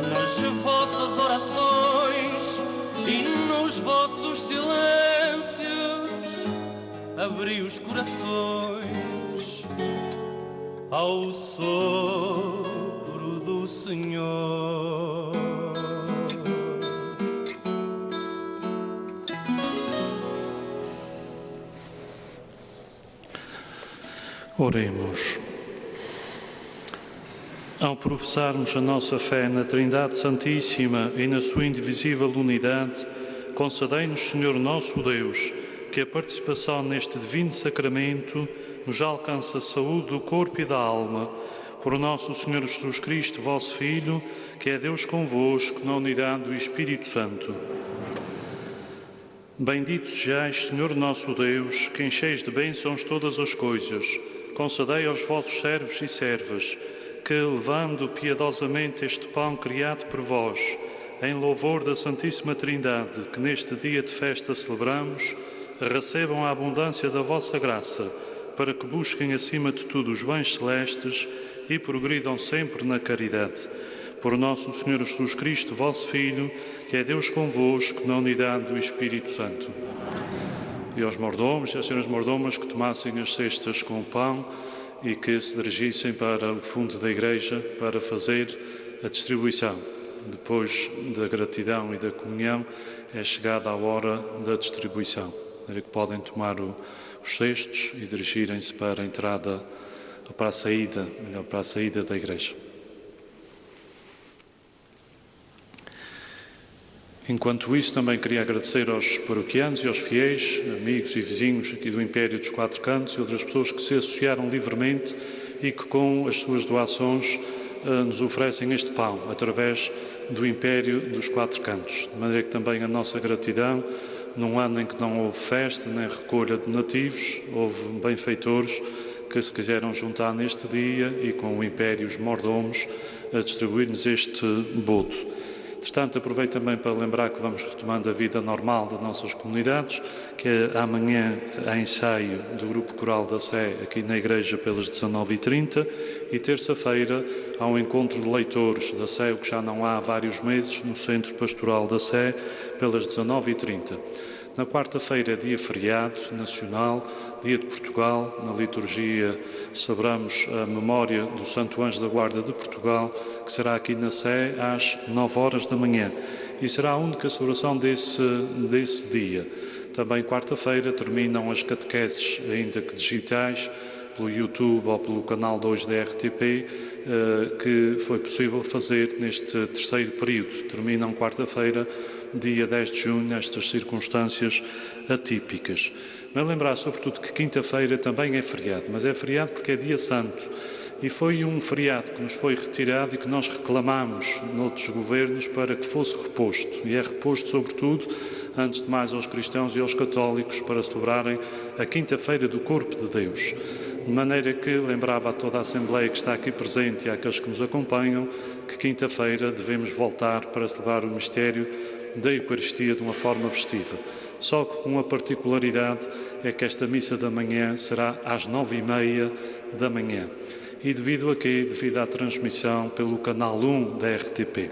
Nas vossas orações e nos vossos silêncios, abri os corações ao sopro do Senhor. Oremos. Ao professarmos a nossa fé na Trindade Santíssima e na sua indivisível unidade, concedei-nos, Senhor nosso Deus, que a participação neste divino sacramento nos alcance a saúde do corpo e da alma, por nosso Senhor Jesus Cristo, vosso Filho, que é Deus convosco, na unidade do Espírito Santo. Bendito sejais, Senhor nosso Deus, que encheis de bênçãos todas as coisas. Concedei aos vossos servos e servas que, levando piedosamente este pão criado por vós, em louvor da Santíssima Trindade, que neste dia de festa celebramos, recebam a abundância da vossa graça, para que busquem acima de tudo os bens celestes e progridam sempre na caridade. Por nosso Senhor Jesus Cristo, vosso Filho, que é Deus convosco, na unidade do Espírito Santo. E aos mordomos e às senhoras mordomas que tomassem as cestas com o pão e que se dirigissem para o fundo da igreja para fazer a distribuição. Depois da gratidão e da comunhão é chegada a hora da distribuição. Que podem tomar os cestos e dirigirem-se para a entrada, para a saída da igreja. Enquanto isso, também queria agradecer aos paroquianos e aos fiéis, amigos e vizinhos aqui do Império dos Quatro Cantos e outras pessoas que se associaram livremente e que com as suas doações nos oferecem este pão, através do Império dos Quatro Cantos. De maneira que também a nossa gratidão, num ano em que não houve festa nem recolha de donativos, houve benfeitores que se quiseram juntar neste dia e com o Império, os mordomos, a distribuir-nos este boto. Entretanto, aproveito também para lembrar que vamos retomando a vida normal das nossas comunidades, que amanhã há ensaio do Grupo Coral da Sé aqui na Igreja pelas 19h30 e terça-feira há um encontro de leitores da Sé, o que já não há vários meses, no Centro Pastoral da Sé pelas 19h30. Na quarta-feira é dia feriado nacional, dia de Portugal. Na liturgia celebramos a memória do Santo Anjo da Guarda de Portugal, que será aqui na Sé às 9h da manhã. E será a única celebração desse dia. Também quarta-feira terminam as catequeses, ainda que digitais, pelo YouTube ou pelo canal 2 da RTP, que foi possível fazer neste terceiro período. Terminam quarta-feira, dia 10 de junho, nestas circunstâncias atípicas. Mas lembrar, sobretudo, que quinta-feira também é feriado, mas é feriado porque é dia santo. E foi um feriado que nos foi retirado e que nós reclamámos noutros governos para que fosse reposto. E é reposto, sobretudo, antes de mais aos cristãos e aos católicos, para celebrarem a quinta-feira do Corpo de Deus. De maneira que lembrava a toda a Assembleia que está aqui presente e àqueles que nos acompanham que quinta-feira devemos voltar para celebrar o mistério da Eucaristia de uma forma festiva. Só que com uma particularidade é que esta missa da manhã será às 9h30 da manhã. E devido a quê? Devido à transmissão pelo canal 1 da RTP.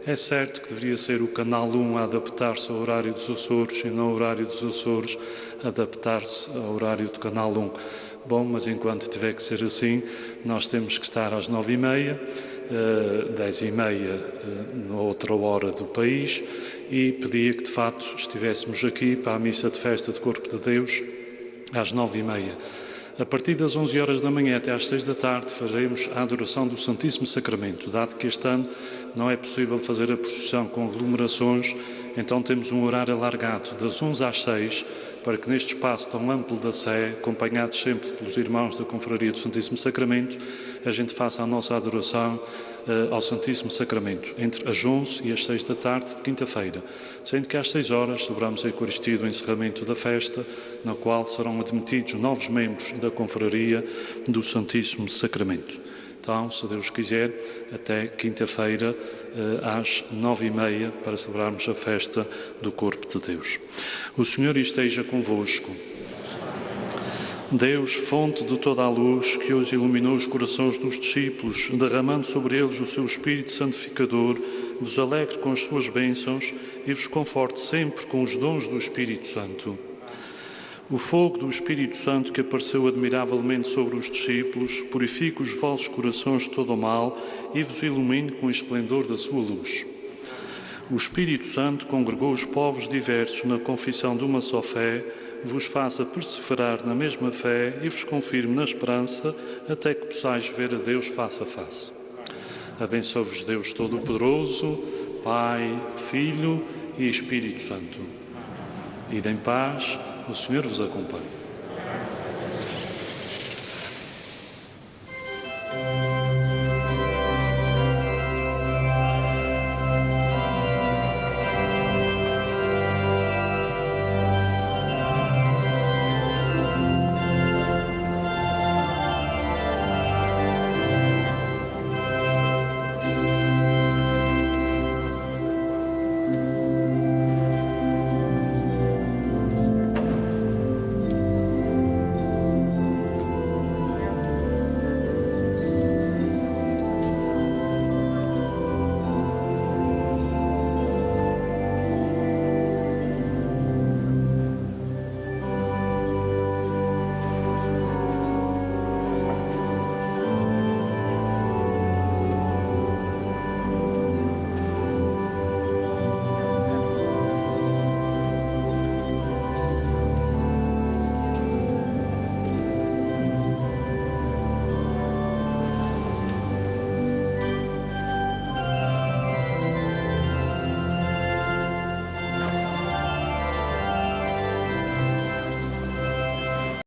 É certo que deveria ser o canal 1 a adaptar-se ao horário dos Açores e não o horário dos Açores adaptar-se ao horário do canal 1. Bom, mas enquanto tiver que ser assim, nós temos que estar às 9h30, 10h30 na outra hora do país, e pedia que de facto estivéssemos aqui para a missa de festa do Corpo de Deus às 9h30. A partir das 11h da manhã até às 6 da tarde faremos a adoração do Santíssimo Sacramento. Dado que este ano não é possível fazer a procissão com aglomerações, então temos um horário alargado das 11 às 6, para que neste espaço tão amplo da Sé, acompanhados sempre pelos irmãos da Confraria do Santíssimo Sacramento, a gente faça a nossa adoração ao Santíssimo Sacramento, entre as 11 e as 6 da tarde de quinta-feira, sendo que às 6h celebramos a Eucaristia do encerramento da festa, na qual serão admitidos novos membros da Confraria do Santíssimo Sacramento. Então, se Deus quiser, até quinta-feira às 9h30 para celebrarmos a festa do Corpo de Deus. O Senhor esteja convosco. Deus, fonte de toda a luz, que hoje iluminou os corações dos discípulos, derramando sobre eles o seu Espírito Santificador, vos alegre com as suas bênçãos e vos conforte sempre com os dons do Espírito Santo. O fogo do Espírito Santo que apareceu admiravelmente sobre os discípulos, purifique os vossos corações de todo o mal e vos ilumine com o esplendor da sua luz. O Espírito Santo congregou os povos diversos na confissão de uma só fé, vos faça perseverar na mesma fé e vos confirme na esperança, até que possais ver a Deus face a face. Abençoe-vos Deus Todo-Poderoso, Pai, Filho e Espírito Santo. Ide em paz, o Senhor vos acompanhe.